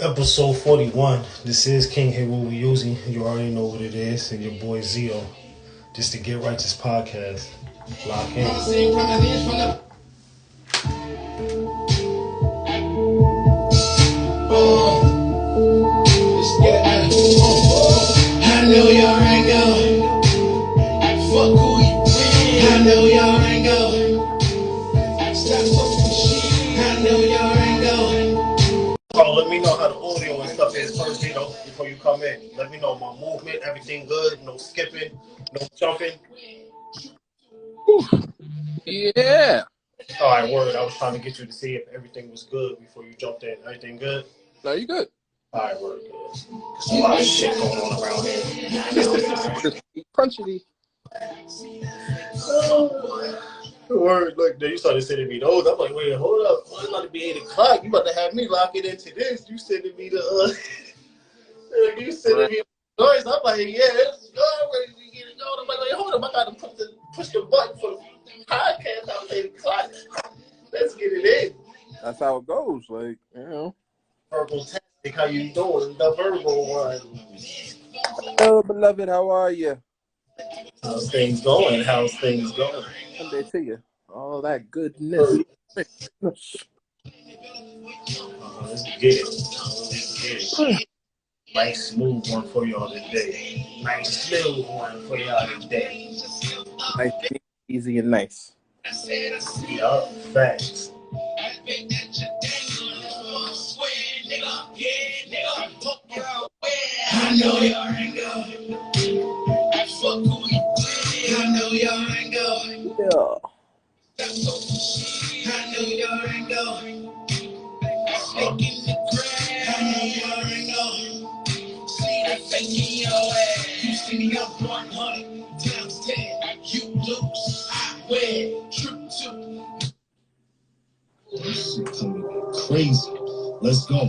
Episode 41. This is King Heru using. You already know what it is. And your boy Zio. Just to get righteous podcast. Lock in. I know y'all ain't go. Fuck who you with. I know y'all ain't go. Stop fucking shit. I know y'all ain't go. Oh, let me know how the audio and stuff is first, before you come in. Let me know my movement, everything good, no skipping, no jumping. Yeah. All right, word. I was trying to get you to see if everything was good before you jumped in. Everything good? No, you good. All right, word. Good. There's a lot of shit going on around here. Crunchity. Word, look, you started sending me those. I'm like, wait, hold up. It's about to be 8 o'clock. You about to have me lock it into this. You sending me the, you sending me the noise. I'm like, yeah, it's good. I'm ready to get it going. I'm like, wait, hold up. I got to push the button for the podcast out 8 o'clock. Let's get it in. That's how it goes. Like, you know. Verbal tastic, how you doing? The verbal one. Hello, beloved. How are you? How's things going? How's things going? Sunday to you. All that goodness. Let's get it. Nice smooth one for y'all today. Nice smooth one for y'all today. Nice, easy, and nice. Yup, facts. I know y'all ain't going. Fuck who you with. I know y'all ain't going. Yeah. I know y'all ain't going. Making the grand. I know y'all ain't going. See the fake in your ass. You see me up 100 times 10. You lose, I win. True two. This shit coming crazy. Let's go.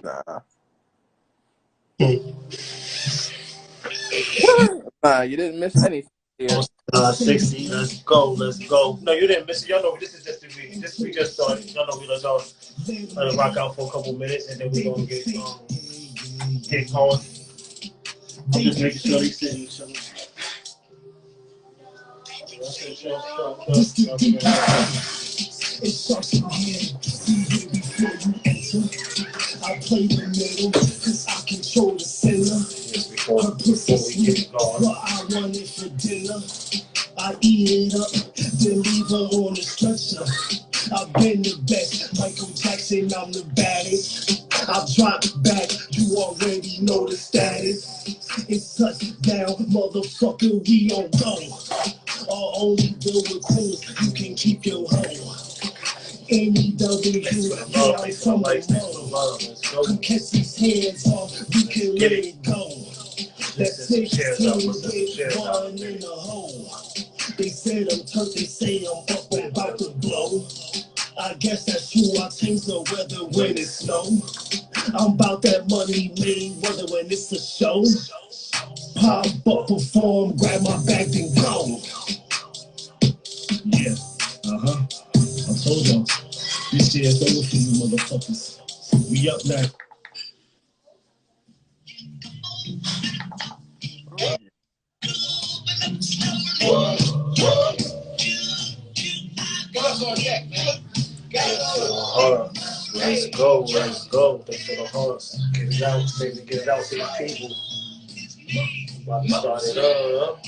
Nah. Nah, you didn't miss anything here. 60, let's go. No, you didn't miss it. Y'all know this is just the week. This we just started. Y'all know we let it rock out for a couple minutes and then we're gonna get going. I'm just making sure they see each other. It starts from here. See here before you enter. I play the middle, cause I control the center. Her pussy sweet, but I want it for dinner. I eat it up, then leave her on the stretcher. I've been the best, Michael Jackson, I'm the baddest. I drop back, you already know the status. It's touchdown, motherfucker, we on go. Our only deal with crews, you can keep your hoe. N-E-W, yeah, I'm from the road. Come catch these hands off, you can let it go. That's 16 with one in the hole. They said I'm turned, they say I'm up and about to blow. I guess that's true, I change the weather when it snow. I'm about that money made, whether when it's a show. Pop up, perform, grab my bag and go. Yeah, I told y'all, this year's over for you motherfuckers. We up now. Let's go. Thanks for the hearts. Get it out, baby, get it out to the people. About to start it up.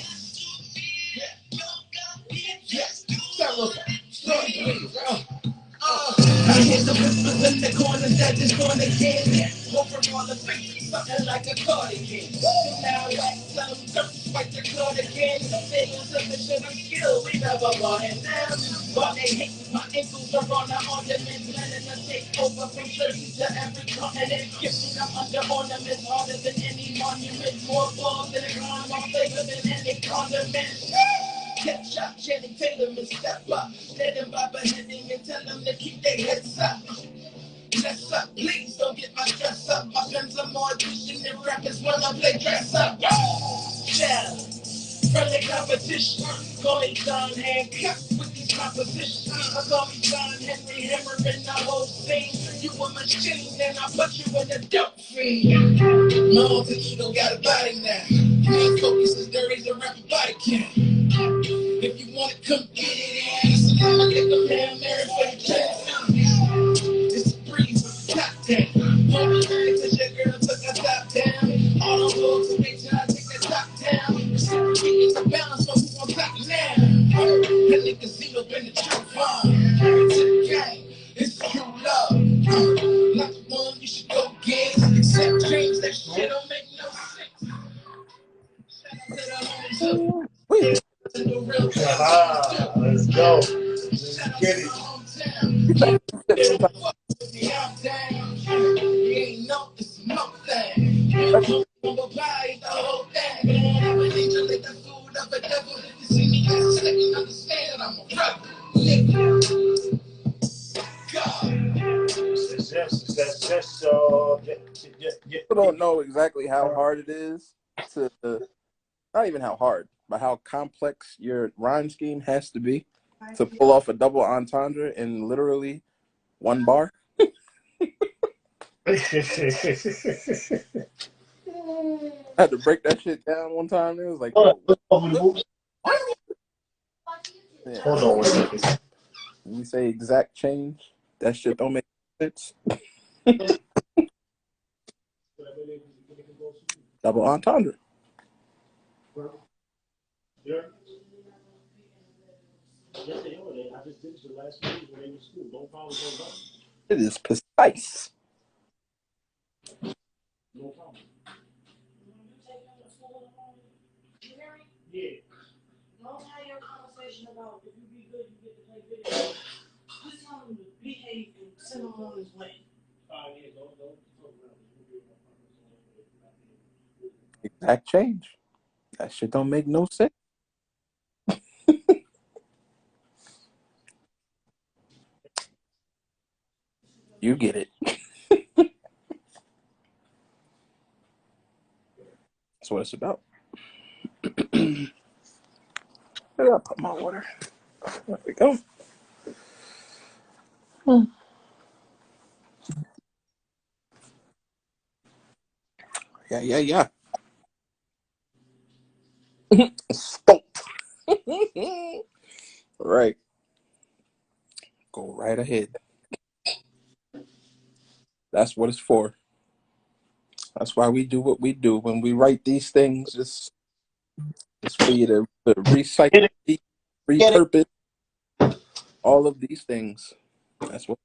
I hear the whispers in the corner that is gonna get over on the face, something like a cardigan. Now I tell them to fight the cardigan. They use sufficient skill, we never bought it down. But they hate my ankles are on the ornaments, letting us take over from cities to every continent. Gifting them under ornaments, harder than any monument. More balls than a crime, more flavor than any condiment. Headshot, Channing Tatum and step up. Let them by beheading and tell them to keep their heads up. Dress up, please don't get my dress up. My guns are more efficient than rappers when I play dress up. Yeah, friendly competition. Call me down handcuffed with these my position. I call me John Henry Hammer in the whole scene. You a machine, and I put you in the dope fiend. No, Espizito got a body now. My focus is dirty, so rap a body can. If you wanna come get it, ass, I'ma get the Hail Mary for the chance. It's a breeze with the cocktail. Hold the line, cause your girl took her top down. All the hoes who make sure I take that top down. Reciprocating the balance, so who on top now? That nigga Zito been the true farm. Married to the gang, it's true love. Not the one you should go get. Accept change, that shit don't make no sense. Shout out to the homies up. Wait, Let's go. Let's get it. you say shit sometimes. People don't know exactly how hard it is to, not even how hard, but how complex your rhyme scheme has to be to pull off a double entendre in literally one bar. I had to break that shit down one time. It was like, Hold oh, yeah. on 1 second. When we say exact change, that shit don't make sense. Double entendre. It is precise. Don't have your conversation about if you be good, you get to play video. Just tell him to behave and send him on his way. Exact change. That shit don't make no sense. You get it. That's what it's about. Where did I put my water? There we go. Yeah. Stop. Right. Go right ahead. That's what it's for. That's why we do what we do. When we write these things, it's for you to recycle, repurpose all of these things. That's what.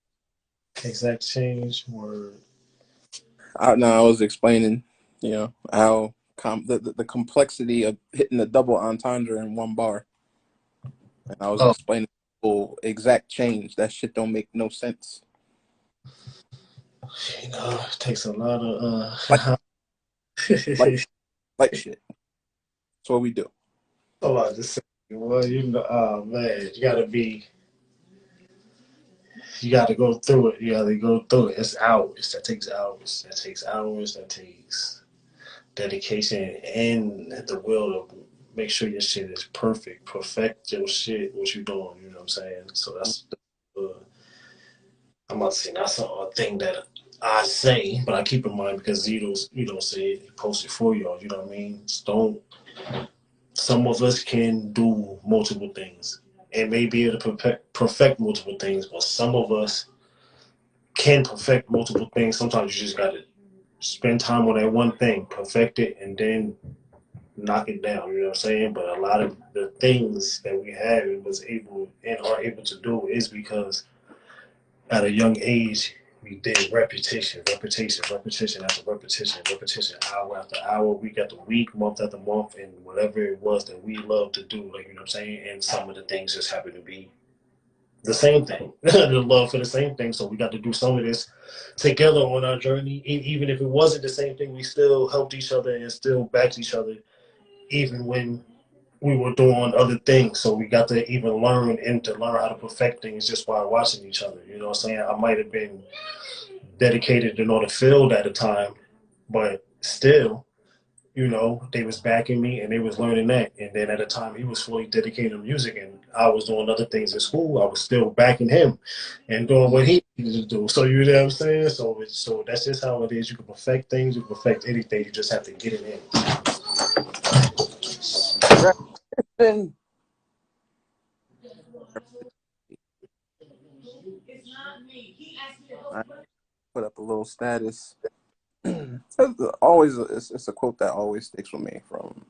Exact change word. I was explaining, how the complexity of hitting the double entendre in one bar, and I was explaining exact change. That shit don't make no sense. It takes a lot of Like shit. That's what we do. a lot to say. Well, oh man, you got to go through it. You got to go through it. It's hours. That takes hours. That takes hours. That takes dedication and the will to make sure your shit is perfect. Perfect your shit, what you doing. You know what I'm saying? So that's, I'm not saying that's a thing that I say, but I keep in mind because you don't say it, he posted for y'all. You know what I mean? So some of us can do multiple things and may be able to perfect multiple things, but some of us can perfect multiple things. Sometimes you just got to spend time on that one thing, perfect it, and then knock it down. You know what I'm saying? But a lot of the things that we have and was able and are able to do is because at a young age we did repetition after repetition, hour after hour, week after week, month after month, and whatever it was that we love to do. Like, you know what I'm saying? And some of the things just happen to be the same thing, the love for the same thing. So we got to do some of this together on our journey. Even if it wasn't the same thing, we still helped each other and still backed each other, even when we were doing other things. So we got to even learn and to learn how to perfect things just by watching each other. You know what I'm saying? I might have been dedicated in on the field at a time, but still, you know, they was backing me and they was learning that. And then at the time he was fully dedicated to music and I was doing other things in school, I was still backing him and doing what he needed to do. So you know what I'm saying? So that's just how it is. You can perfect things, you can perfect anything, you just have to get it in. Then I put up a little status. It's a quote that always sticks with me from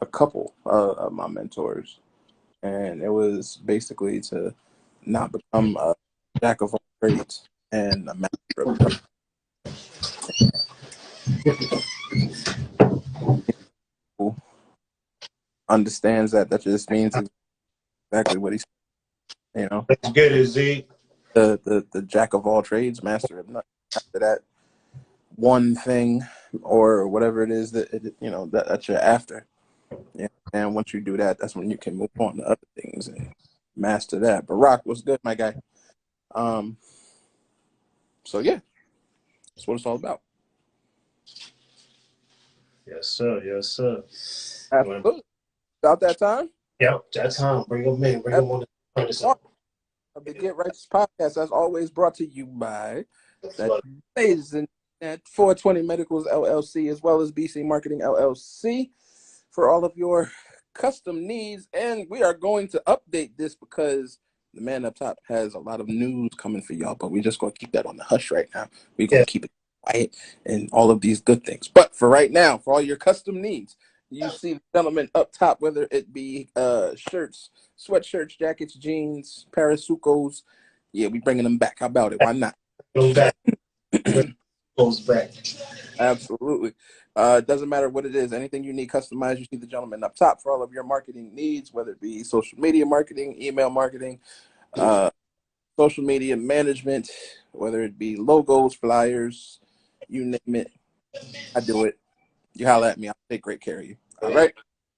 a couple of my mentors, and it was basically to not become a jack of all trades and a master of none. Who understands that just means exactly what he's, you know, Let's get it, Z. the jack of all trades, master of none. After that one thing or whatever it is that you're after. Yeah. And once you do that, that's when you can move on to other things and master that. But Rock, what's good, my guy? Um, so yeah, that's what it's all about. Yes, sir. Yes, sir. You want Absolutely. About that time. Yep, that time. Bring them in. Bring them on the turn this Episode up. of the Get Righteous podcast, as always, brought to you by The that flood. amazing at 420 Medicals LLC, as well as BC Marketing LLC, for all of your custom needs. And we are going to update this because the man up top has a lot of news coming for y'all, but we're just going to keep that on the hush right now. We're going Yeah. to keep it quiet and all of these good things. But for right now, for all your custom needs, you see the gentleman up top, whether it be shirts, sweatshirts, jackets, jeans, parasucos. Yeah, we bringing them back. How about it? Why not? Go back. Goes back. Absolutely. Doesn't matter what it is. Anything you need customized, you see the gentleman up top for all of your marketing needs, whether it be social media marketing, email marketing, uh, social media management, whether it be logos, flyers, you name it. I do it. You holler at me. I'll take great care of you. All right.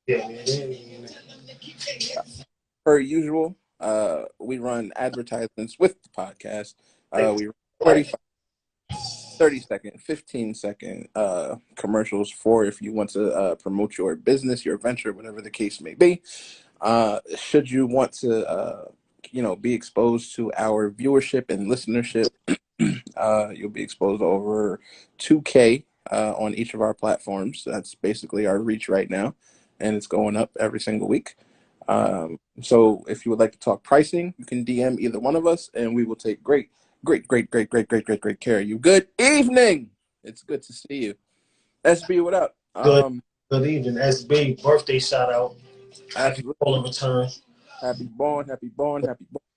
Yeah, man. Per usual, we run advertisements with the podcast. We run Right. 30-second, 15-second commercials for if you want to promote your business, your venture, whatever the case may be. Should you want to, be exposed to our viewership and listenership, you'll be exposed to over 2K on each of our platforms. That's basically our reach right now, and it's going up every single week. So if you would like to talk pricing, you can DM either one of us, and we will take great care of you. Good evening. It's good to see you. SB, what up? Good. Good evening, SB. Birthday shout out. Happy Absolutely. call return. Happy born.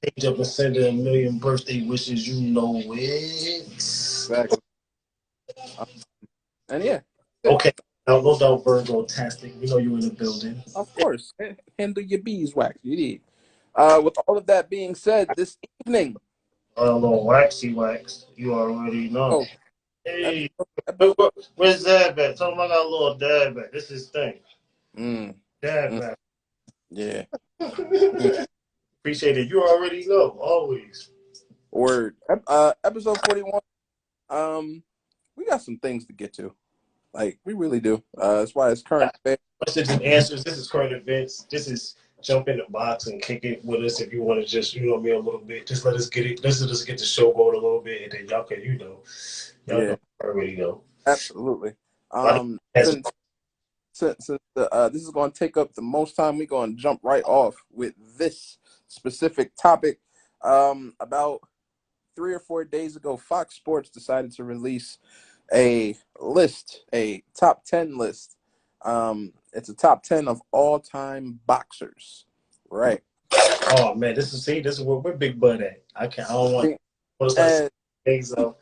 Page up and send her a million birthday wishes. You know it. Exactly. Um, and yeah, Okay. Now, no doubt, Virgo-tastic. We know you in the building. of course. Handle your beeswax. You need. With all of that being said, this evening, A little waxy wax. You already know. oh, Hey, episode, episode where's Dad back? Tell him I got a little Dad back. This is his thing. mm, Dad mm, back. yeah. Mm, Appreciate it. You already know. Always. word. Episode 41. We got some things to get to. Like we really do. That's why it's current event. Questions and answers. This is current events. This is jump in the box and kick it with us if you want to just, you know me a little bit. Just let us get it. Let's just get the show going a little bit, and then y'all can, y'all Yeah, know already know. absolutely. A lot of Um, answers. since this is going to take up the most time, we're going to jump right off with this specific topic. About 3 or 4 days ago, Fox Sports decided to release a list, a top 10 list. It's a top 10 of all-time boxers. Right. Oh man, this is where we're Big Bud at. I don't want to start saying And things up.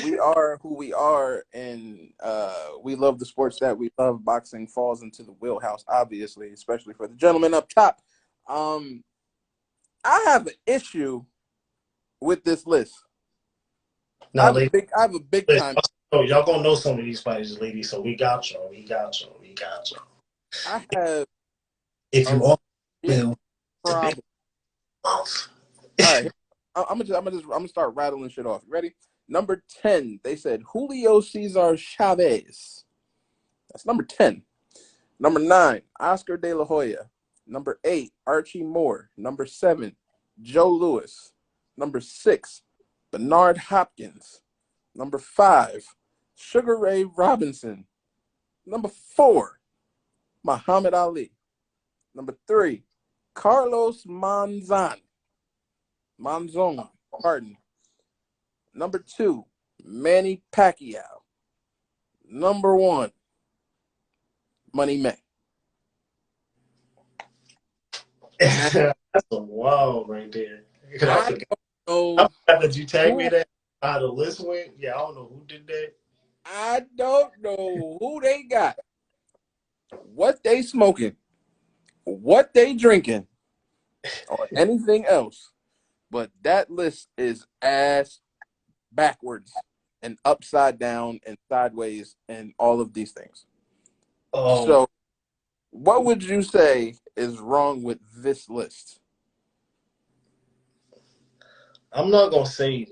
we are who we are, and we love the sports that we love. Boxing falls into the wheelhouse, obviously, especially for the gentleman up top. Um, I have an issue with this list. Now, ladies, I have a big time. oh, y'all gonna know some of these fighters, ladies. So we got y'all. We got y'all. We got y'all. I have If a you all big will, it's a big problem. month. All right, I'm gonna start rattling shit off. You ready? Number 10, they said Julio Cesar Chavez. That's number 10. Number 9, Oscar De La Hoya. Number 8, Archie Moore. Number 7, Joe Louis. Number 6, Bernard Hopkins. Number 5, Sugar Ray Robinson. Number 4, Muhammad Ali. Number 3, Carlos Monzon. Pardon. Number 2, Manny Pacquiao. Number 1, Money May. That's a wow right there. Because I I forgot. don't I know forgot that you tagged me who that. How the list went. Yeah, I don't know who did that. I don't know who they got, what they smoking, what they drinking, or anything else. But that list is ass backwards and upside down and sideways and all of these things. Um, So, what would you say is wrong with this list? I'm not gonna say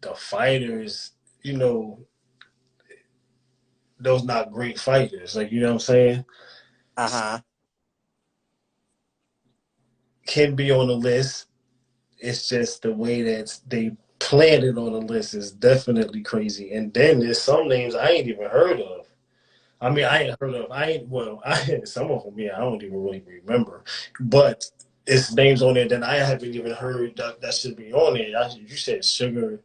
the fighters. You know, those not great fighters. Like you know what I'm saying. Uh huh. Can be on the list. It's just the way that they planned it on the list is definitely crazy. And then there's some names I ain't even heard of. I mean, I ain't heard of. I ain't well. I some of them. Yeah, I don't even really remember. But it's names on there that I haven't even heard that should be on there. You said Sugar.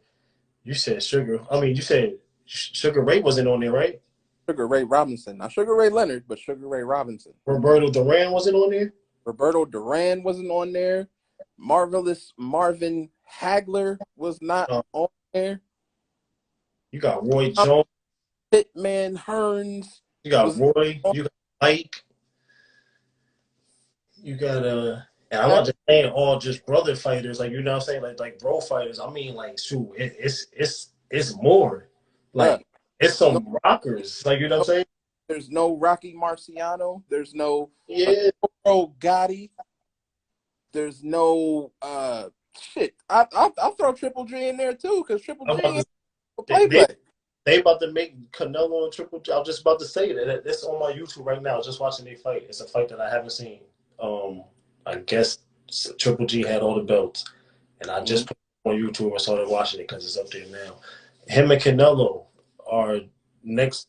You said Sugar. I mean, you said Sugar Ray wasn't on there, right? Sugar Ray Robinson. Not Sugar Ray Leonard, but Sugar Ray Robinson. Roberto Duran wasn't on there. Roberto Duran wasn't on there. Marvelous Marvin Hagler was not Uh, on there. you got Roy Jones. Hitman Hearns You got was Roy. on You got Mike. You got and I'm there. not just saying all just brother fighters, like you know what I'm saying, like bro fighters. I mean, like shoot, it's more. Bruh, Like it's there's no, some rockers, like you know what I'm saying. there's no Rocky Marciano. There's no Yeah, Arturo Gotti. There's no shit. I'll throw Triple G in there too because Triple I'm G about ain't to. a They, play they play. they about to make Canelo and Triple G. I'm just about to say that it's on my YouTube right now. Just watching they fight. It's a fight that I haven't seen. I guess Triple G had all the belts, and I Mm-hmm. just put it on YouTube and started watching it because it's up there now. Him and Canelo are next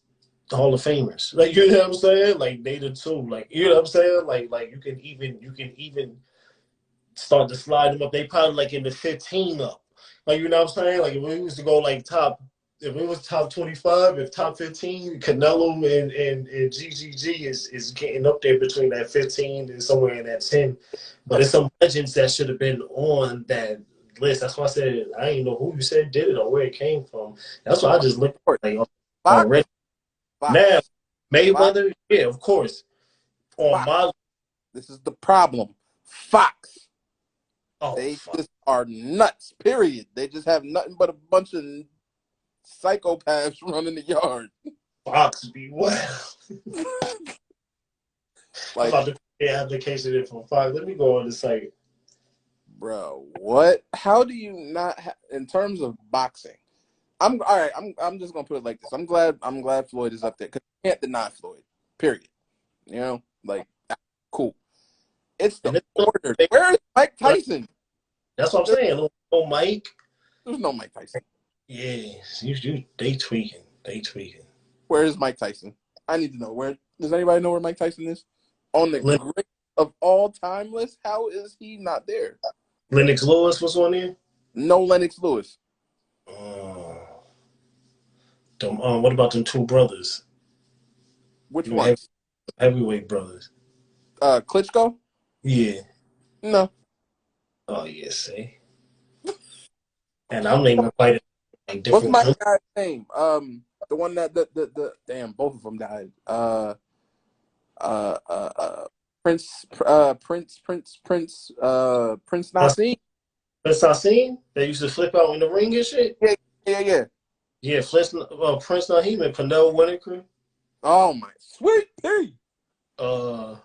Hall of Famers. Like you know what I'm saying? Like they the two. Like you know what I'm saying? Like you can even start to slide them up. They probably like in the 15 up. Like you know what I'm saying? Like if we was to go like top, if it was top 25, if top 15, Canelo and GGG is getting up there between that 15 and somewhere in that 10. But it's some legends that should have been on that list. That's why I said I didn't know who you said did it or where it came from. That's why I just looked like already. Fox, Now Fox, Fox, Mayweather, yeah, of course. On Fox. my This is the problem. Fox. oh They fuck, just are nuts. Period. They just have nothing but a bunch of psychopaths running the yard. Fox be well. I'm Like, about to put the application in for Fox. Let me go on the site. bro, what? How do you not? In terms of boxing, I'm all right. I'm just gonna put it like this. I'm glad Floyd is up there because you can't deny Floyd. Period. You know, like cool. It's the And it's order. Where is Mike Tyson? that's what I'm There- saying. Little Mike. There's no Mike Tyson. Yeah, they tweaking. They tweaking. Where is Mike Tyson? I need to know. Where does anybody know where Mike Tyson is? On the Len- great of all time list, how is he not there? Lennox Lewis was on there. No Lennox Lewis. Uh, what about them two brothers? Which Them heavy, ones? heavyweight brothers. Klitschko? Yeah. No. Oh yeah, see. And I'm naming fighters like What's different my countries. guy's name? The one that the damn both of them died. Uh, uh, uh Prince Nassim. Prince Nassim, they used to flip out in the ring and shit. Yeah, yeah. Yeah, Prince Naheem and Pernell Whitaker. Oh my sweet pea. Uh,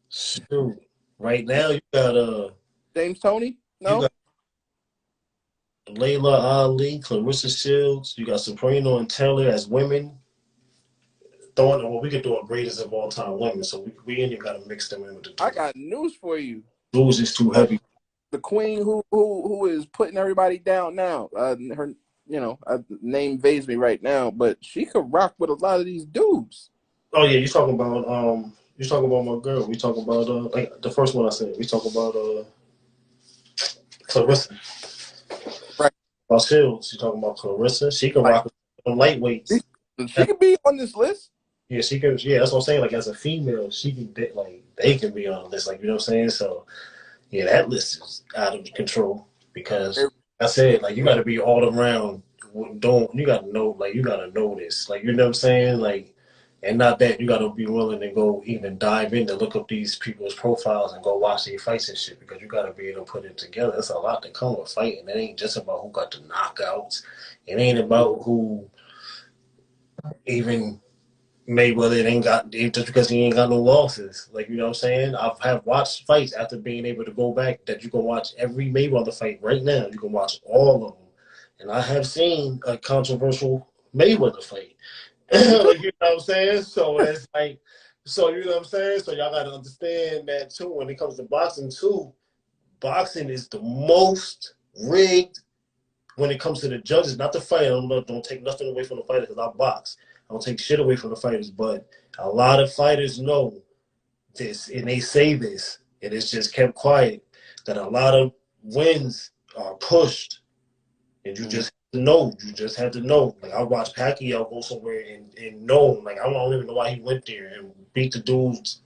shoot. Right now you got James Tony? you No. got Layla Ali, Clarissa Shields. You got Soprano and Taylor as women. throwing well, we could do a greatest of all time women, so we ain't even gotta mix them in with the I dudes. got news for you. Dudes is too heavy. The queen who is putting everybody down now. Her name evades me right now, but she could rock with a lot of these dudes. Oh yeah, you talking about my girl. We talking about like the first one I said. We talk about Clarissa. Right. About Shields. You talking about Clarissa? She can Like rock with them lightweights. she could be on this list. Yeah, she could. Yeah, that's what I'm saying. Like as a female, she can like they can be on the list. Like you know what I'm saying. So yeah, that list is out of control because I said like you got to be all around. Don't you got to know like you got to know this. Like you know what I'm saying. Like and not that you got to be willing to go even dive in to look up these people's profiles and go watch their fights and shit because you got to be able to put it together. It's a lot to come with fighting. It ain't just about who got the knockouts. It ain't about who even Mayweather ain't got just because he ain't got no losses. Like you know what I'm saying? I have watched fights after being able to go back that you can watch every Mayweather fight right now. You can watch all of them, and I have seen a controversial Mayweather fight. Like, you know what I'm saying? So it's like, so you know what I'm saying? So y'all got to understand that too. When it comes to boxing too, boxing is the most rigged when it comes to the judges, not the fighter. Don't take nothing away from the fighter because I box. I don't take shit away from the fighters, but a lot of fighters know this and they say this, and it's just kept quiet that a lot of wins are pushed, and you just know. You just have to know. Like I watched Pacquiao go somewhere and know, like I don't even know why he went there and beat the dudes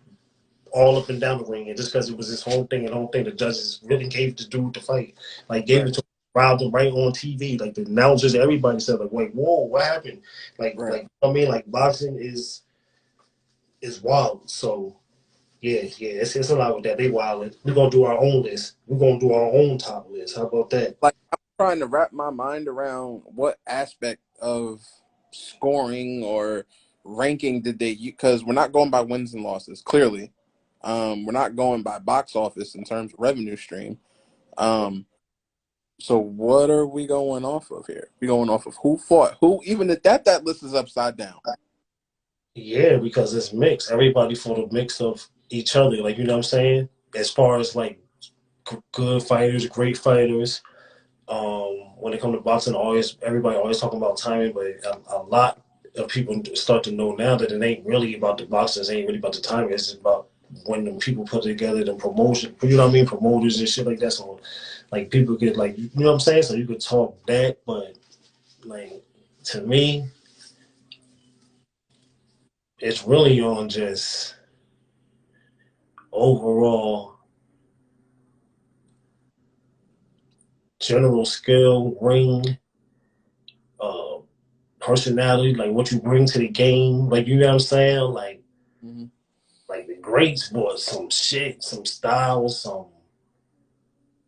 all up and down the ring, and just because it was his whole thing and whole thing, the judges really gave the dude the fight, like gave it to him, robbed him right on TV, like the announcers, everybody said like, wait, whoa, what happened? Like I mean, like boxing is wild. So yeah, it's a lot with that. They wild. We're gonna do our own list. We're gonna do our own top list. How about that? Like I'm trying to wrap my mind around what aspect of scoring or ranking did they use, because we're not going by wins and losses, clearly. We're not going by box office in terms of revenue stream. So what are we going off of here? We going off of who fought who, even if that list is upside down. Yeah, because it's mixed. Everybody for the mix of each other. Like you know what I'm saying? As far as like good fighters, great fighters. When it comes to boxing, everybody always talking about timing, but a lot of people start to know now that it ain't really about the boxers, it ain't really about the timing. It's just about when the people put together the promotion. You know what I mean? Promoters and shit like that. So like people get like you know what I'm saying. So you could talk that, but like to me, it's really on just overall general skill, ring, uh, personality, like what you bring to the game. Like you know what I'm saying? Mm-hmm. Like the greats brought some shit, some style,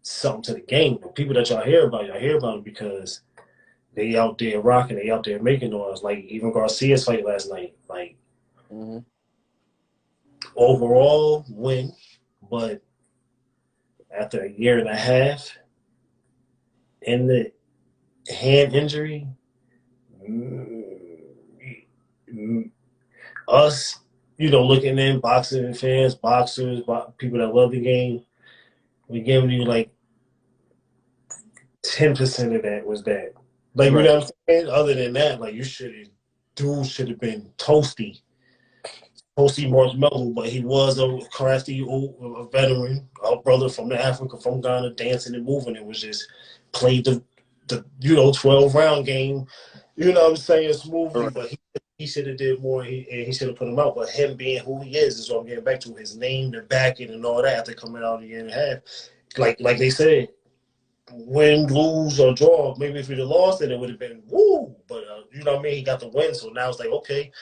something to the game. The people that y'all hear about it because they out there rocking, they out there making noise. Like even Garcia's fight last night. Like Mm-hmm. overall win, but after a year and a half in the hand injury, mm, us, looking in boxing fans, boxers, people that love the game, we giving you like 10% of that was that. Like, you Right. know what I'm saying? Other than that, like, dude should have been toasty marshmallow, but he was a crafty old veteran, a brother from Africa, from Ghana, dancing and moving. It was just played the 12 round game, you know what I'm saying, smoothly, Right. but he should have did more, and he should have put him out. But him being who he is what I'm getting back to. His name, the backing, and all that after coming out a year and a half. Like they said, win, lose, or draw. Maybe if he'd have lost it would have been woo. But you know what I mean? He got the win, so now it's like, okay,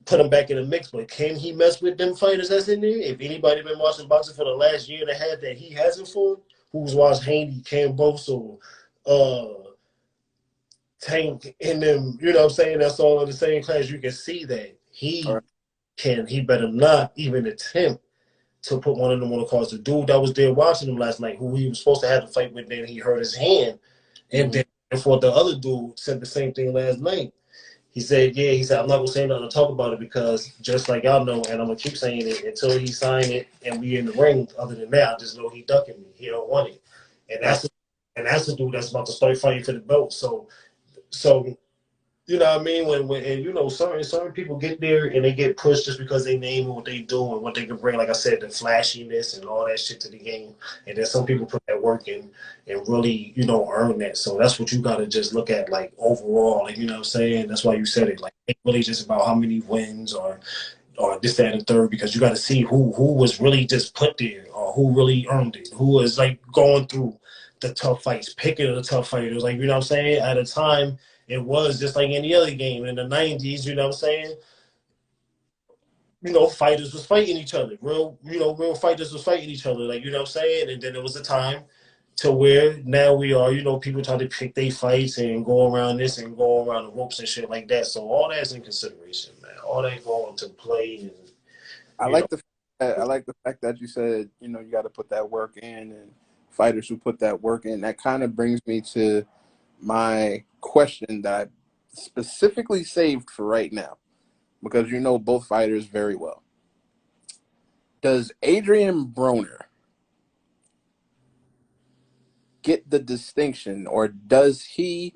put him back in the mix. But can he mess with them fighters that's in there? If anybody been watching boxing for the last year and a half that he hasn't fought, who's watched Haney, Camboso, Tank in them, you know what I'm saying? That's all in the same class. You can see that Right. he better not even attempt to put one of them on the cards. The dude that was there watching him last night, who he was supposed to have to fight with, then he hurt his hand. And Mm-hmm. then for the other dude said the same thing last night. He said, yeah, he said, I'm not gonna say nothing to talk about it because just like y'all know, and I'm gonna keep saying it until he sign it and we in the ring. Other than that, I just know he ducking me. He don't want it. And Right. that's the dude that's about to start fighting for the belt. So you know what I mean? When and you know certain people get there and they get pushed just because they name what they do and what they can bring, like I said, the flashiness and all that shit to the game. And then some people put that work in and really, earn that. So that's what you gotta just look at like overall. Like, you know what I'm saying? That's why you said it. Like it really just about how many wins or this, that, and third, because you gotta see who was really just put there or who really earned it, who was like going through the tough fights, picking the tough fighters. Like, you know what I'm saying? At a time it was just like any other game in the '90s. You know what I'm saying? Fighters was fighting each other. Real fighters was fighting each other. Like, you know what I'm saying? And then there was a time to where now we are, people try to pick their fights and go around this and go around the ropes and shit like that. So all that's in consideration, man. All that going to play and I you know. like the fact that you said, you got to put that work in, and fighters who put that work in. That kind of brings me to my question that I specifically saved for right now, because both fighters very well. Does Adrian Broner get the distinction, or does he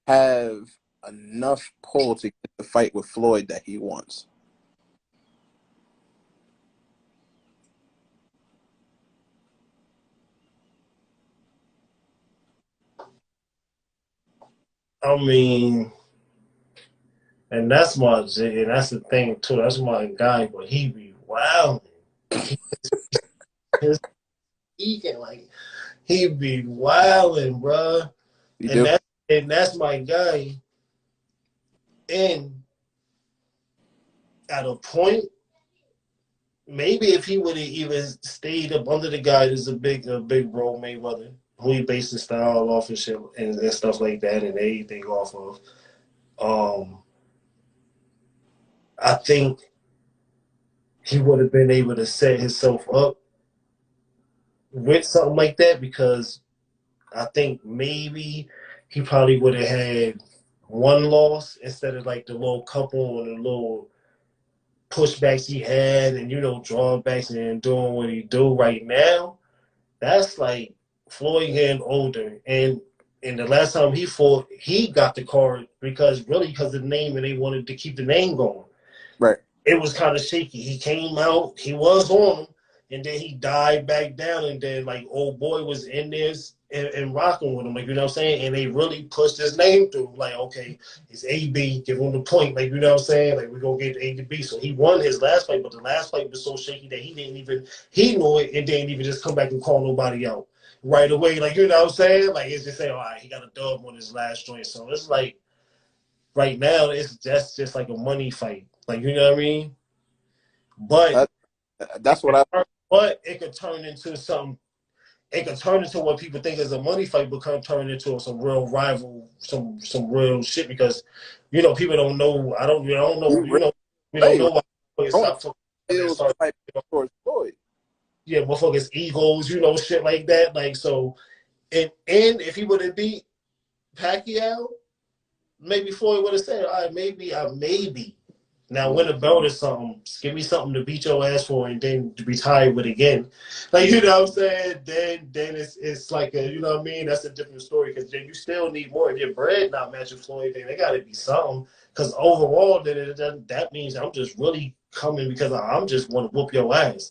have enough pull to get the fight with Floyd that he wants? I mean, and that's the thing too. That's my guy, but he be wild. His eating like he be wilding, bruh. You And do? that's my guy. And at a point, maybe if he would have even stayed up under the guy that's a big bro Mayweather, who he based his style off and shit and stuff like that and everything off of. I think he would have been able to set himself up with something like that because I think maybe he probably would have had one loss instead of like the little couple and the little pushbacks he had and drawbacks and doing what he do right now. That's like Floyd getting older and the last time he fought, he got the card because of the name and they wanted to keep the name going. Right. It was kind of shaky. He came out, he was on him, and then he died back down, and then like old boy was in there and rocking with him, like you know what I'm saying, and they really pushed his name through, like okay, it's AB, give him the point, like you know what I'm saying, like we're gonna get A to B. So he won his last fight, but the last fight was so shaky that he knew it and didn't even just come back and call nobody out right away, like you know what I'm saying, like it's just saying, all right, he got a dub on his last joint, so it's like right now it's just like a money fight, like you know what I mean. But That's what I. it could turn into something. It could turn into what people think is a money fight, but can turn into some real rival, some real shit because, people don't know. I don't know. You really We don't say, know like, why I want stop to talking. feel Start, type towards Floyd. yeah, motherfuckers egos, shit like that. Like so, and if he would have beat Pacquiao, maybe Floyd would have said, all right, maybe. Now win a belt or something. Give me something to beat your ass for, and then to retire with again. Like you know what I'm saying? Then it's like a you know what I mean. That's a different story because then you still need more. If your bread not matching Floyd, then they got to be something. Because overall, then that means I'm just really coming because I'm just want to whoop your ass.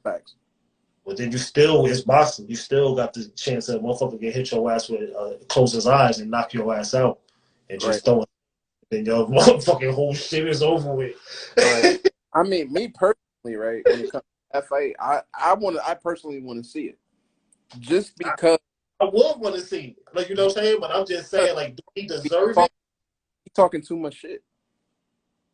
Facts. But then it's boxing. You still got the chance that a motherfucker can hit your ass with close his eyes and knock your ass out and Right. just throw it. Then your motherfucking whole shit is over with. Right. I mean, me personally, right? When it comes to that fight, I personally want to see it, just because I would want to see, like you know what I'm saying, but I'm just saying, like, do he deserve it? he's talking too much shit.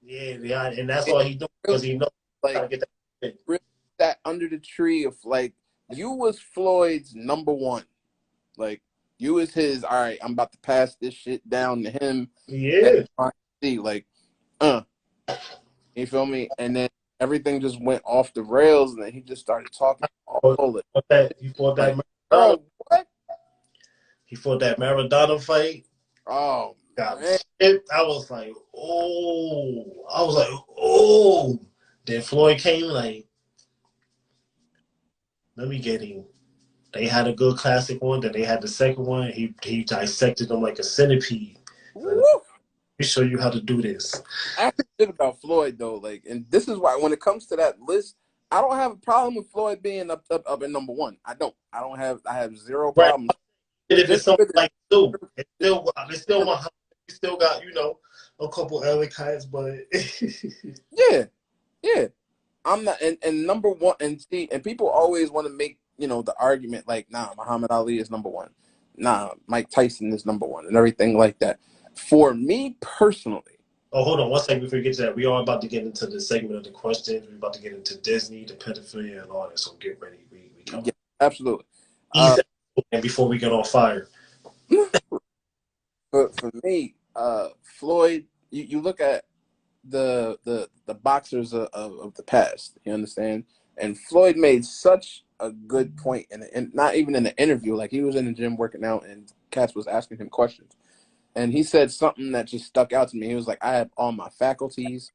Yeah, and that's It all he doing because he knows how like to get that. Shit. really that under the tree of like you was Floyd's number one. Like you was his. All right, I'm about to pass this shit down to him. Yeah, See, like, you feel me? And then everything just went off the rails, and then he just started talking all it. he fought that Like, Maradona. bro, what? He fought that Maradona fight. Oh got Man, chipped. I was like, oh. I was like, oh. Then Floyd came like, let me get him. They had a good classic one. Then they had the second one. He dissected them like a centipede. Like, let woo. me show you how to do this. I shit about Floyd though, like, and this is why when it comes to that list, I don't have a problem with Floyd being up in number one. I don't. I have zero Right. problems. And if it's Just something because like Sue, it's still my house. We still got, a couple other kinds, but yeah, yeah. I'm not and number one and see and people always want to make, the argument like, nah, Muhammad Ali is number one. Nah, Mike Tyson is number one and everything like that. For me personally, oh, hold on one second before we get to that. We are about to get into the segment of the questions. We're about to get into Disney, the pedophilia, and all that. So get ready. We coming. yeah, absolutely. Ease up, and before we get on fire. For me, Floyd, you look at the boxers of the past, you understand? And Floyd made such a good point, and not even in the interview, like he was in the gym working out, and Cass was asking him questions, and he said something that just stuck out to me. He was like, "I have all my faculties,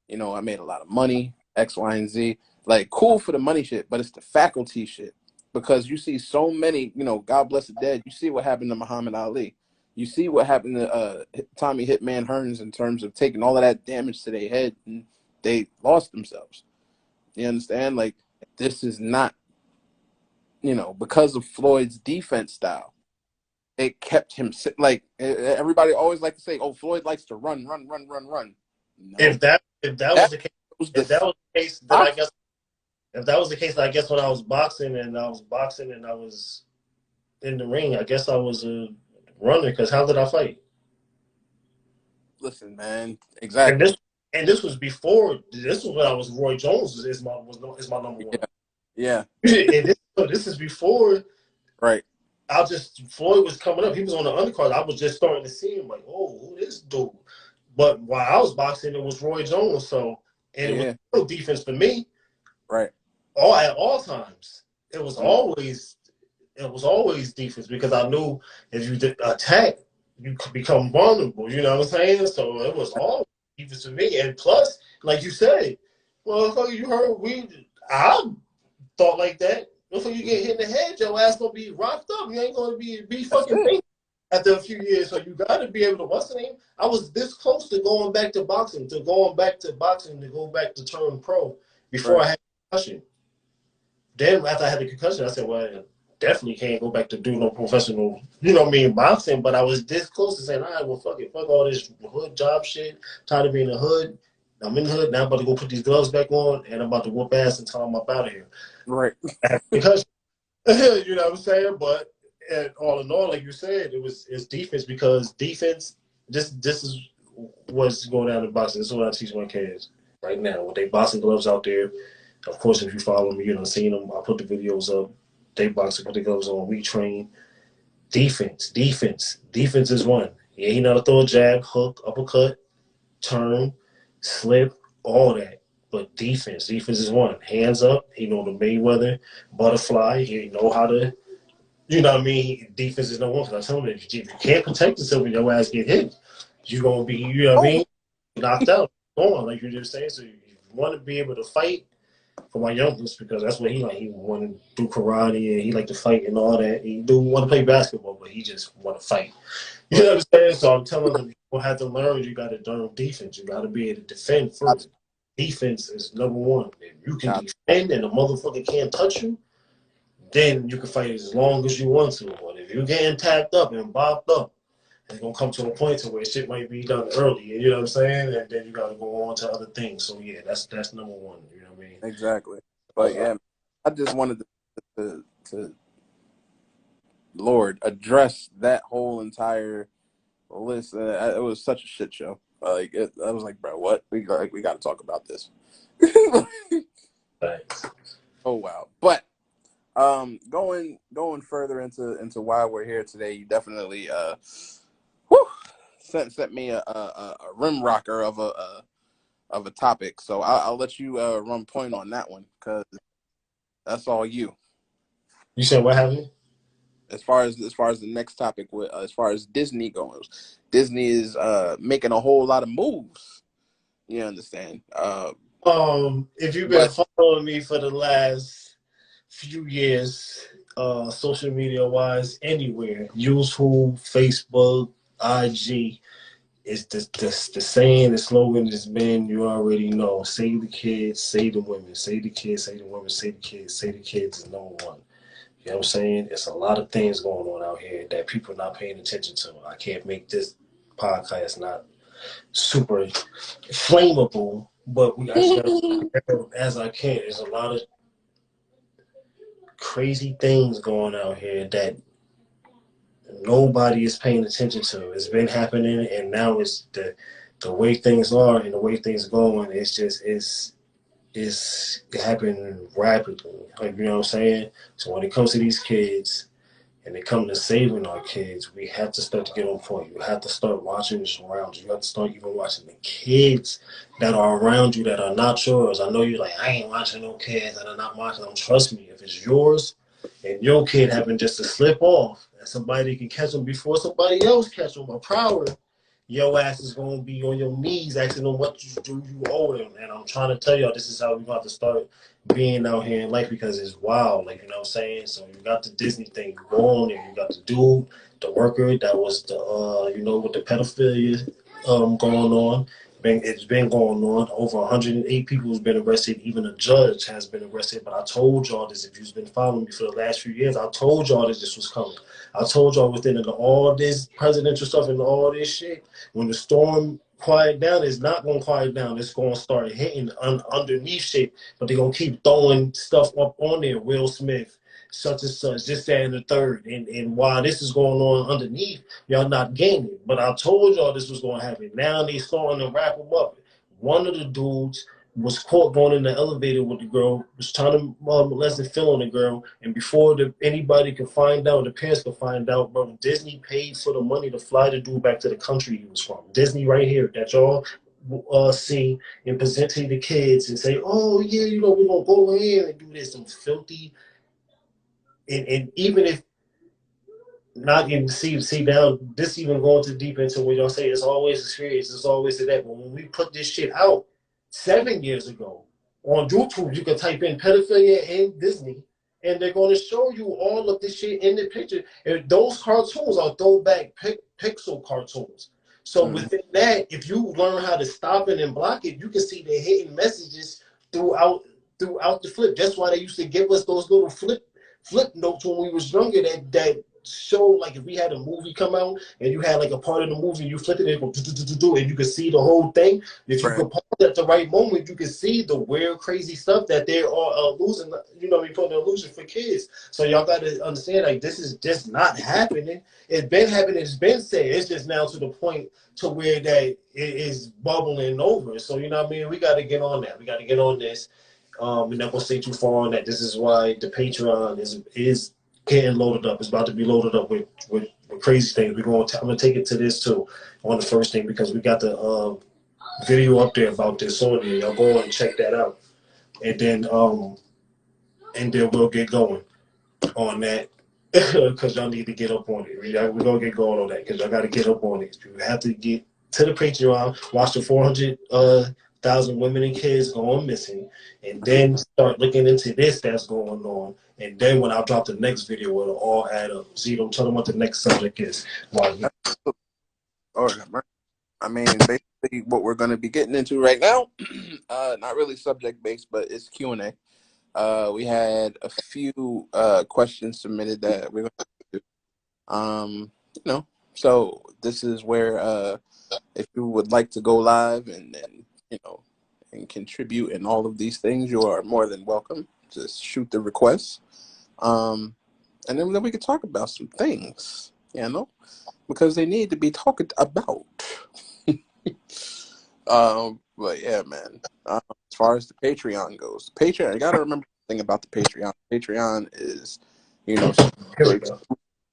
I made a lot of money, X, Y, and Z. Like, cool for the money shit, but it's the faculty shit. Because you see so many, God bless the dead, you see what happened to Muhammad Ali. You see what happened to Tommy Hitman Hearns in terms of taking all of that damage to their head, and they lost themselves. You understand? Like, this is not, because of Floyd's defense style, it kept him, like, everybody always like to say, oh, Floyd likes to run, run, run, run, run. No. If that was That the case, was the if that was the case, then I box. guess if that was the case, I guess when I was boxing and I was in the ring, I guess I was a runner because how did I fight? Listen, man. And Exactly. this was before. This was when I was Roy Jones is my number one. Yeah. Yeah. This is before Right. Floyd was coming up. He was on the undercard. I was just starting to see him like, oh, who this dude? But while I was boxing, it was Roy Jones. So and it was Yeah. no defense for me. Right. At all times, it was Mm. always defense because I knew if you did attack, you could become vulnerable. You know what I'm saying? So it was all defense for me. And plus, like you said, well, you heard I thought like that. Before you get hit in the head, your ass gonna be rocked up. You ain't gonna be That's fucking it. pink after a few years. So you gotta be able to what's the name? I was this close to going back to boxing, to go back to turn pro before Right. I had a concussion. Then after I had the concussion, I said, well, I definitely can't go back to do no professional, boxing. But I was this close to saying, all right, well, fuck it, fuck all this hood job shit. Tired of being in the hood. I'm in the hood now. I'm about to go put these gloves back on, and I'm about to whoop ass until I'm up out of here. Right. Because you know what I'm saying. But all in all, like you said, it's defense because defense. This is what's going down in boxing. This is what I teach my kids right now. With they boxing gloves out there. Of course, if you follow me, you done seen them. I put the videos up. They boxing, put the gloves on. We train defense. Defense is one. Yeah, he know to throw a jab, hook, uppercut, turn, slip, all that. But defense is one. Hands up. He know the Mayweather butterfly. He know how to. You know what I mean? Defense is no one. Because I tell him if you can't protect yourself when your ass get hit, you're gonna be. You know what I Oh, mean? Knocked out. Going like you're just saying. So you want to be able to fight for my youngest because that's what he like. He want to do karate and he like to fight and all that. He do want to play basketball, but he just want to fight. You know right. what I'm saying? So I'm telling him you have to learn. You got to learn defense. You got to be able to defend first. Defense is number one. If you can Got defend and a motherfucker can't touch you, then you can fight as long as you want to. But if you're getting tapped up and bopped up, it's gonna come to a point to where shit might be done early. You know what I'm saying? And then you got to go on to other things. So yeah, that's number one. You know what I mean? exactly. But yeah, I just wanted to Lord address that whole entire list. It was such a shit show. I was like, bro, what? We got to talk about this. Thanks. Oh wow. But going further into why we're here today, you definitely whew, sent me a rim rocker of a topic. So I'll let you run point on that one because that's all you. You said what happened? as far as the next topic, with as far as Disney goes, Disney is making a whole lot of moves. You understand? If you've been But following me for the last few years, social media wise, anywhere, YouTube, Facebook, IG, it's the saying, the slogan has been, you already know, save the kids, save the women, save the kids, save the women, save the kids is number one. You know what I'm saying? It's a lot of things going on out here that people are not paying attention to. I can't make this podcast not super flammable, but I just got as I can. There's a lot of crazy things going out here that nobody is paying attention to. It's been happening, and now it's the way things are and the way things are going. It's just it's happening rapidly. Like, you know what I'm saying? So when it comes to these kids, and it comes to saving our kids, we have to start to get on point. You have to start watching this around you. You have to start even watching the kids that are around you that are not yours. I know you're like, I ain't watching no kids that are not watching them. Trust me, if it's yours and your kid happened just to slip off and somebody can catch them before somebody else catch them or prowler, your ass is going to be on your knees asking them what you do, you owe them. And I'm trying to tell y'all, this is how we got to start being out here in life because it's wild, like, you know what I'm saying? So you got the Disney thing, you go on there, you got the dude, the worker that was the, with the pedophilia going on. It's been going on. Over 108 people has been arrested. Even a judge has been arrested. But I told y'all this. If you've been following me for the last few years, I told y'all that this was coming. I told y'all within all this presidential stuff and all this shit, when the storm quiet down, it's not going to quiet down. It's going to start hitting underneath shit. But they're going to keep throwing stuff up on there. Will Smith, such and such, this, that, and the third. And while this is going on underneath, y'all not gaining. But I told y'all this was going to happen. Now they starting to wrap them up. One of the dudes was caught going in the elevator with the girl, was trying to molest and fill on the girl. And before anybody could find out, the parents could find out, bro, Disney paid for the money to fly the dude back to the country he was from. Disney right here, that y'all see and present to the kids and say, oh, yeah, we're going to go in and do this. Some filthy. And even if not even see now, this even going too deep into what y'all say, it's always experience, it's always to that. But when we put this shit out 7 years ago on YouTube, you can type in pedophilia and Disney, and they're going to show you all of this shit in the picture. And those cartoons are throwback pixel cartoons. So within that, if you learn how to stop it and block it, you can see the hidden messages throughout the flip. That's why they used to give us those little flip notes when we was younger that show, like, if we had a movie come out and you had like a part of the movie, you flip it and go do, and you could see the whole thing. If you could pause at the right moment, you could see the weird, crazy stuff that they are losing. Putting an illusion for kids. So y'all got to understand, like, this is just not happening. It's been happening. It's been said. It's just now to the point to where that it is bubbling over. So you know what I mean. We got to get on that. We got to get on this. We're not gonna stay too far on that. This is why the Patreon is getting loaded up. It's about to be loaded up with crazy things. I'm gonna take it to this too on the first thing because we got the video up there about this on there. Y'all go and check that out, and then we'll get going on that because y'all need to get up on it. We're gonna get going on that because y'all got to get up on it. You have to get to the Patreon, watch the 400,000 women and kids going missing, and then start looking into this that's going on. And then when I drop the next video, it'll all add up. Zito, tell them what the next subject is. I mean, basically, what we're going to be getting into right now, not really subject based, but it's Q&A. We had a few questions submitted that we're going to do. So this is where if you would like to go live and contribute in all of these things, you are more than welcome. Just shoot the request. And then we could talk about some things, because they need to be talked about. But yeah, man. As far as the Patreon goes, you got to remember the thing about the Patreon. Patreon is,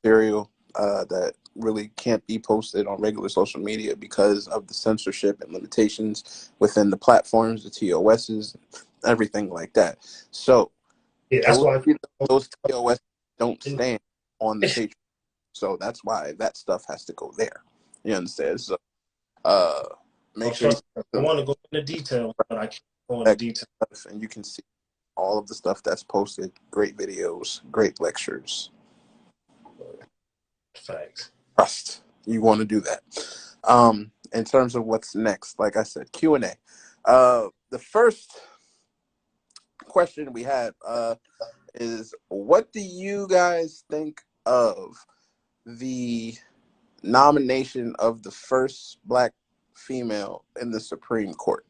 material that really can't be posted on regular social media because of the censorship and limitations within the platforms, the TOSs, everything like that. So yeah, that's why those TOS don't stand on the Patreon. So that's why that stuff has to go there. You understand? So make sure I want to go into detail, but I can't go into detail. And you can see all of the stuff that's posted. Great videos, great lectures. Facts. Trust. You want to do that. In terms of what's next, like I said, Q&A. The first question we had is, what do you guys think of the nomination of the first Black female in the Supreme Court?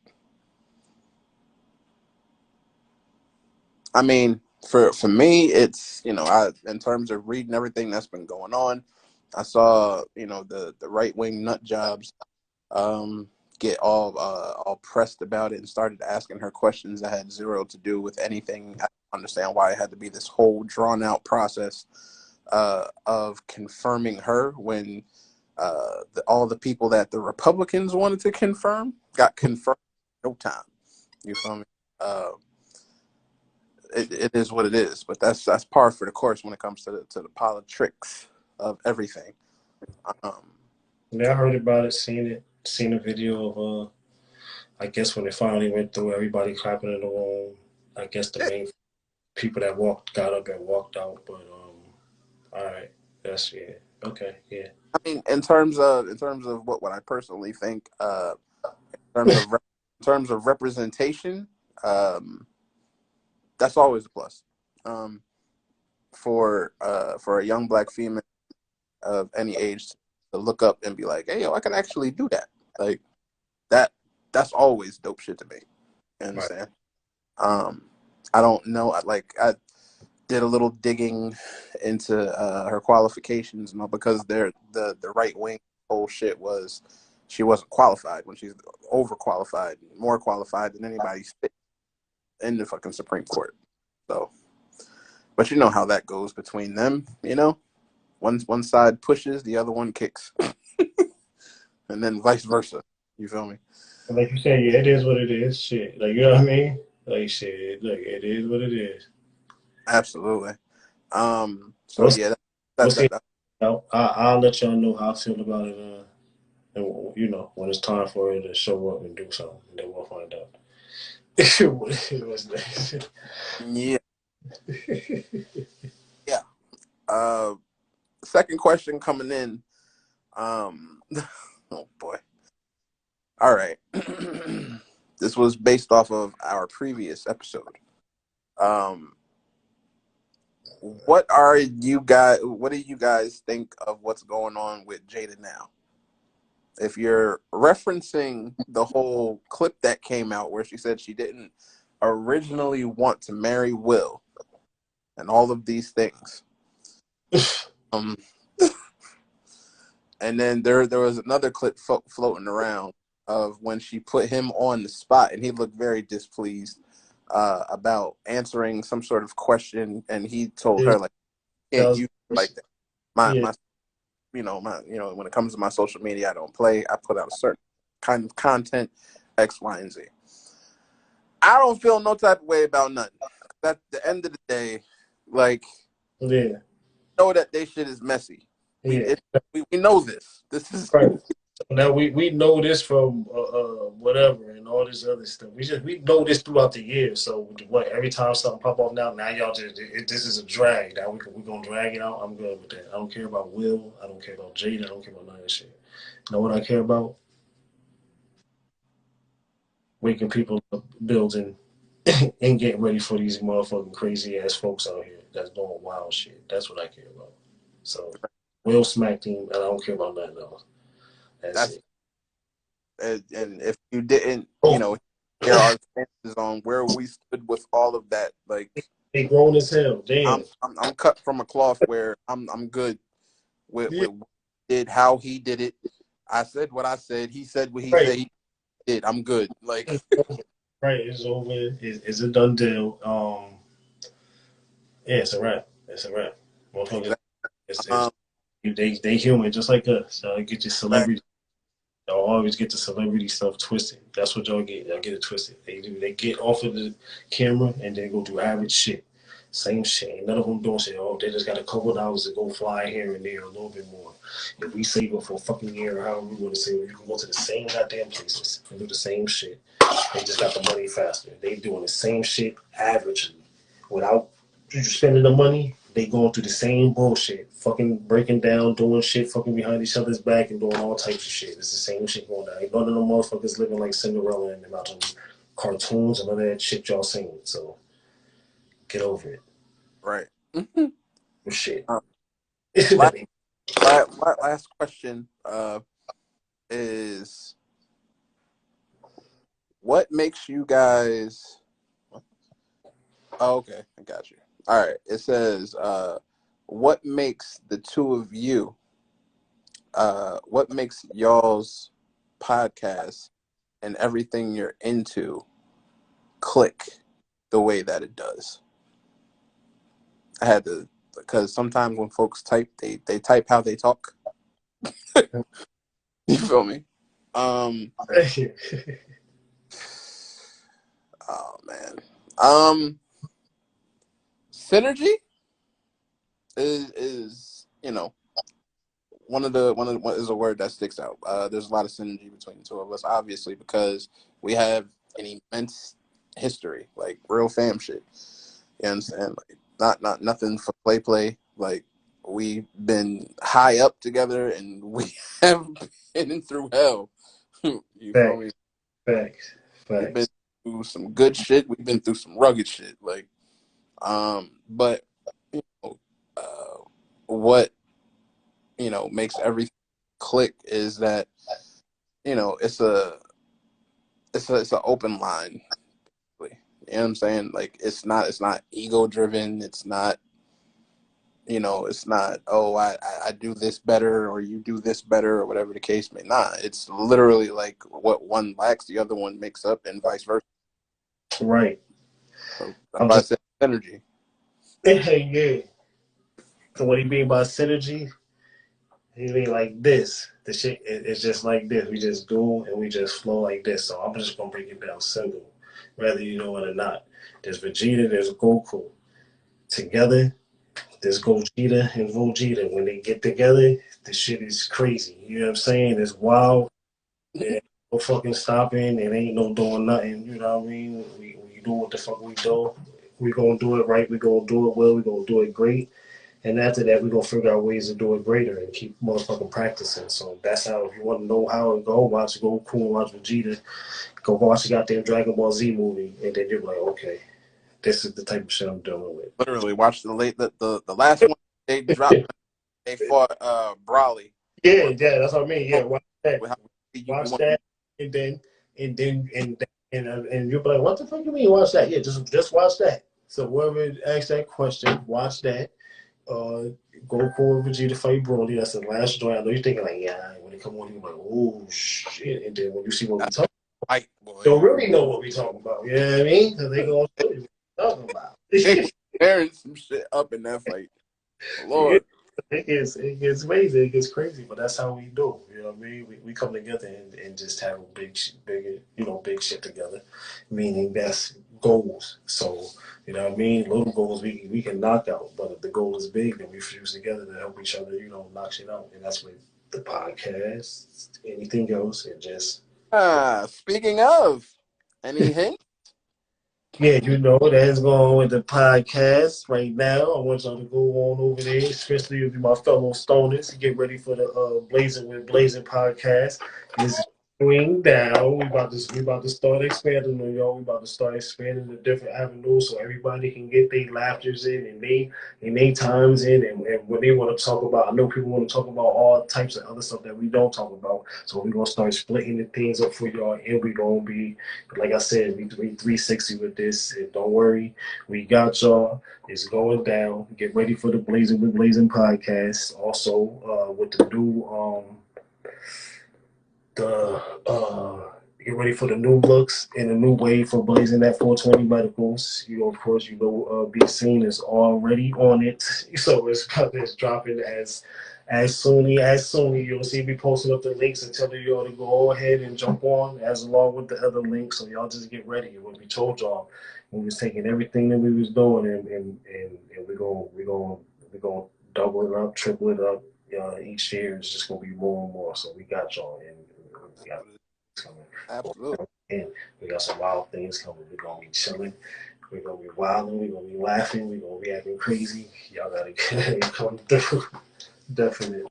I mean, for me, it's, in terms of reading everything that's been going on, I saw, the right wing nut jobs get all pressed about it and started asking her questions that had zero to do with anything. I don't understand why it had to be this whole drawn out process of confirming her when all the people that the Republicans wanted to confirm got confirmed in no time. You feel me? It is what it is, but that's par for the course when it comes to the politics of everything. Yeah, I heard about it, seen a video of I guess when it finally went through, everybody clapping in the room. I guess the main people that got up and walked out, but all right, that's okay, yeah. I mean, in terms of what I personally think, in terms of representation, that's always a plus. For a young Black female of any age to look up and be like, hey, yo, I can actually do that. Like that's always dope shit to me. You understand? Right. I don't know. I did a little digging into her qualifications, because the right wing whole shit was she wasn't qualified when she's overqualified, more qualified than anybody in the fucking Supreme Court. So, but you know how that goes between them. One side pushes, the other one kicks, and then vice versa. You feel me? Like you said, yeah, it is what it is. Shit, like, you know what I mean? Like, shit, look, it is what it is. Absolutely. So yeah, I'll let y'all know how I feel about it. And when it's time for it to show up and do something, then we'll find out. What's next? Yeah. Yeah. Second question coming in. Oh boy. All right. This was based off of our previous episode. What do you guys think of what's going on with Jada now? If you're referencing the whole clip that came out where she said she didn't originally want to marry Will and all of these things. And then there was another clip floating around of when she put him on the spot, and he looked very displeased about answering some sort of question, and he told her, like, "Can't use it like that. My when it comes to my social media, I don't play. I put out a certain kind of content, X, Y, and Z. I don't feel no type of way about nothing. At the end of the day, like, know that they shit is messy. We know this. This is right. Now we know this from whatever and all this other stuff. We know this throughout the years. So every time something pop off now y'all just this is a drag. Now we gonna drag it out. I'm good with that. I don't care about Will. I don't care about Jada. I don't care about none of that shit. You know what I care about? Waking people up, building, and getting ready for these motherfucking crazy ass folks out here that's doing wild shit. That's what I care about. So Will smacked him, and I don't care about nothing else. That's it. And if you didn't, hear our stances on where we stood with all of that, like, they grown as hell. Damn. I'm cut from a cloth where I'm good with how he did it. I said what I said. He said what he said he did. I'm good. Like, right, it's over. It's a done deal. Yeah, it's a wrap. It's a wrap. They human just like us. Y'all get your celebrity. Y'all always get the celebrity stuff twisted. That's what y'all get. Y'all get it twisted. They get off of the camera and then go do average shit. Same shit. Ain't none of them doing shit. Oh, they just got a couple dollars to go fly here and there a little bit more. If we save it for a fucking year, or however we want to save it, you can go to the same goddamn places and do the same shit. They just got the money faster. They doing the same shit averagely without you spending the money. They going through the same bullshit, fucking breaking down, doing shit, fucking behind each other's back, and doing all types of shit. It's the same shit going on. Ain't none of them motherfuckers living like Cinderella and them out of cartoons and all that shit y'all seen. So get over it. Right. Shit. Last, last question is, what makes you guys? Oh, okay, I got you. All right. It says, what makes the two of you? What makes y'all's podcast and everything you're into click the way that it does? I had to, because sometimes when folks type, they type how they talk. You feel me? Oh man. Synergy is one is a word that sticks out. There's a lot of synergy between the two of us, obviously, because we have an immense history, like real fam shit. You understand? Like not nothing for play. Like we've been high up together, and we have been through hell. You feel me? Facts. We've been through some good shit. We've been through some rugged shit. Like, but you know, what makes everything click is that it's an open line. You know what I'm saying? Like it's not ego driven. It's not it's not, oh, I do this better or you do this better or whatever the case may not. It's literally like what one lacks, the other one makes up, and vice versa. Right. So that's why I said synergy. Yeah. So what do you mean by synergy? You mean like this? The shit is just like this. We just do and we just flow like this. So I'm just gonna break it down simple, whether you know it or not. There's Vegeta, there's Goku. Together, there's Gogeta and Vegeta. When they get together, the shit is crazy. You know what I'm saying? It's wild. There ain't no fucking stopping. It ain't no doing nothing. You know what I mean? We do what the fuck we do. We gonna do it right. We gonna do it well. We gonna do it great. And after that, we're gonna figure out ways to do it greater and keep motherfucking practicing. So that's how. If you want to know how it go, watch Goku, watch Vegeta, go watch the goddamn Dragon Ball Z movie, and then you're like, okay, this is the type of shit I'm dealing with. Literally, watch the last one they dropped. They fought Brawley. Yeah, that's what I mean. Yeah, watch that. You And then and you'll be like, what the fuck you mean? Watch that? Yeah, just watch that. So whoever asked that question, watch that. Goku and Vegeta fight Broly. That's the last joint. I know you're thinking like, yeah. When it come on, you're like, oh shit. And then when you see what we talking, don't really know what we talking about. You know what I mean? Because they gonna show you what we talking about. tearing some shit up in that fight. Lord. It gets crazy. It gets crazy, but that's how we do. You know what I mean? We come together and just have a big shit together. Meaning that's goals. So you know what I mean? Little goals we can knock out, but if the goal is big, then we fuse together to help each other. Knock shit out, and that's what the podcast, anything else, it just. Speaking of, any hint? Yeah, that's going on with the podcast right now. I want y'all to go on over there, especially if you're my fellow stoners. Get ready for the Blazing with Blazing podcast. It's going down. We about to start expanding on y'all. We about to start expanding the different avenues so everybody can get their laughters in and they times in and when they want to talk about. I know people want to talk about all types of other stuff that we don't talk about. So we're gonna start splitting the things up for y'all, and we're gonna be, like I said, we 360 with this. And don't worry, we got y'all. It's going down. Get ready for the Blazing with Blazing podcast. Also, with the new the Get ready for the new looks and a new wave for Blazing that 420 Medicals. Of course, Be Seen is already on it, so it's dropping as soon you'll see me posting up the links and telling you all to go ahead and jump on as along with the other links. So y'all just get ready. What we told y'all, we was taking everything that we was doing and we're gonna double it up, triple it up. Each year is just gonna be more and more. So we got y'all and we got coming. Absolutely. And we got some wild things coming. We're gonna be chilling. We're gonna be wilding. We're gonna be laughing. We're gonna be acting crazy. Y'all gotta come through. Definitely.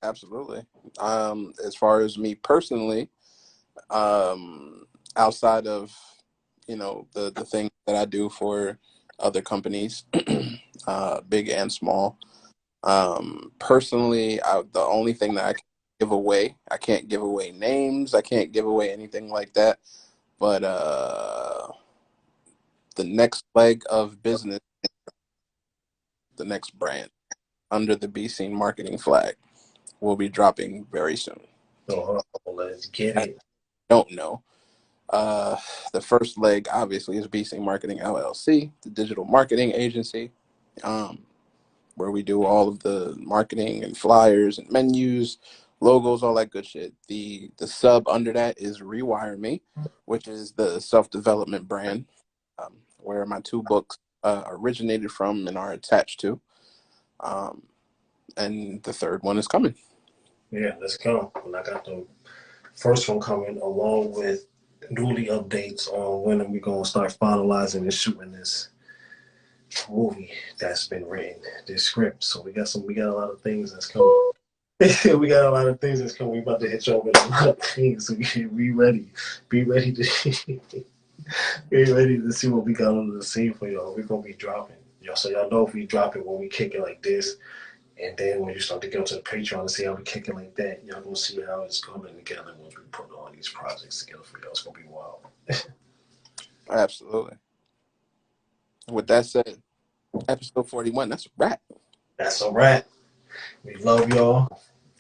Absolutely. As far as me personally, outside of the things that I do for other companies, big and small. Personally, the only thing that I can give away, I can't give away names, I can't give away anything like that. But the next leg of business, the next brand under the Be Seen marketing flag will be dropping very soon. So let's get I it. don't know. The first leg obviously is Be Seen Marketing LLC, the digital marketing agency, where we do all of the marketing and flyers and menus, logos, all that good shit. The sub under that is Rewire Me, which is the self-development brand, where my two books originated from and are attached to. And the third one is coming. Yeah, let's go. And I got the first one coming along with newly updates on when we're gonna start finalizing and shooting this movie that's been written, this script. So we got a lot of things that's coming. We got a lot of things that's coming. We about to hit y'all with a lot of things. So be ready. Be ready to be ready to see what we got under the scene for y'all. We're gonna be dropping. So y'all know if we drop it when we kick it like this, and then when you start to go to the Patreon and see how we kick it like that, y'all gonna see how it's coming together once we put all these projects together for y'all. It's gonna be wild. Absolutely. With that said, episode 41, that's a wrap. That's a wrap. We love y'all.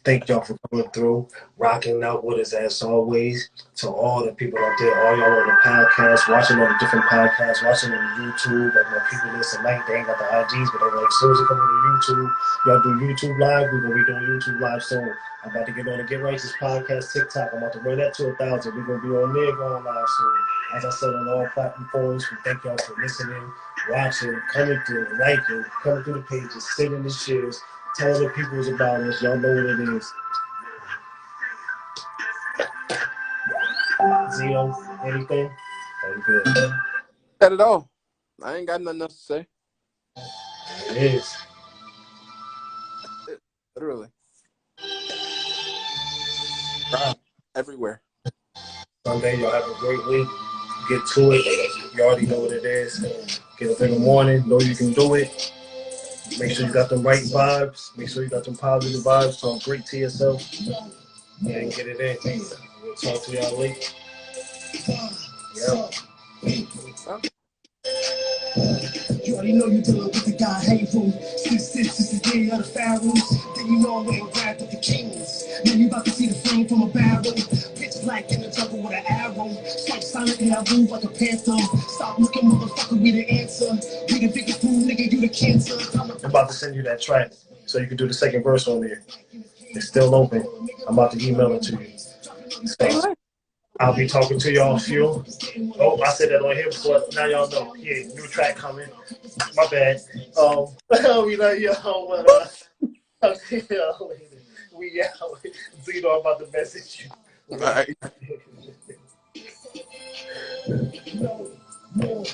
Thank y'all for coming through, rocking out with us as always. To all the people out there, all y'all on the podcast, watching on the different podcasts, watching on the YouTube. Like my people listen, like they ain't got the IGs, but they're like, as soon as they come on the YouTube, y'all do YouTube live. We're gonna be doing YouTube live soon. I'm about to get on the Get Righteous podcast TikTok. I'm about to run that to 1,000. We're gonna be on there going live soon. As I said on all platforms, we thank y'all for listening, watching, coming through, liking, coming through the pages, sending the shares. Tell the peoples about us. Y'all know what it is. Zio, anything? Oh, you good. Said it all. I ain't got nothing else to say. It is. Literally. Right. Everywhere. Sunday, y'all have a great week. Get to it. You already know what it is. Get up in the morning. Know you can do it. Make sure you got them right vibes. Make sure you got them positive vibes. Talk great to yourself. And get it in. We'll talk to y'all later. Yeah. You already know you're dealing with the guy Heru. Since the day of the pharaohs, then you know I'm waiting grabbed with the kings. Now you about to see the flame from a barrel. Pitch black in the jungle with an arrow. Strike silent and I move like a panther. Stop looking, motherfucker, we the answer. We the biggest fool, nigga, you the cancer. I'm about to send you that track so you can do the second verse on there. It's still open. I'm about to email it to you. So I'll be talking to y'all few. Oh, I said that on here before. Now y'all know. Yeah, new track coming. My bad. We love y'all. But, we out. Zeno, I'm about to message All right. you.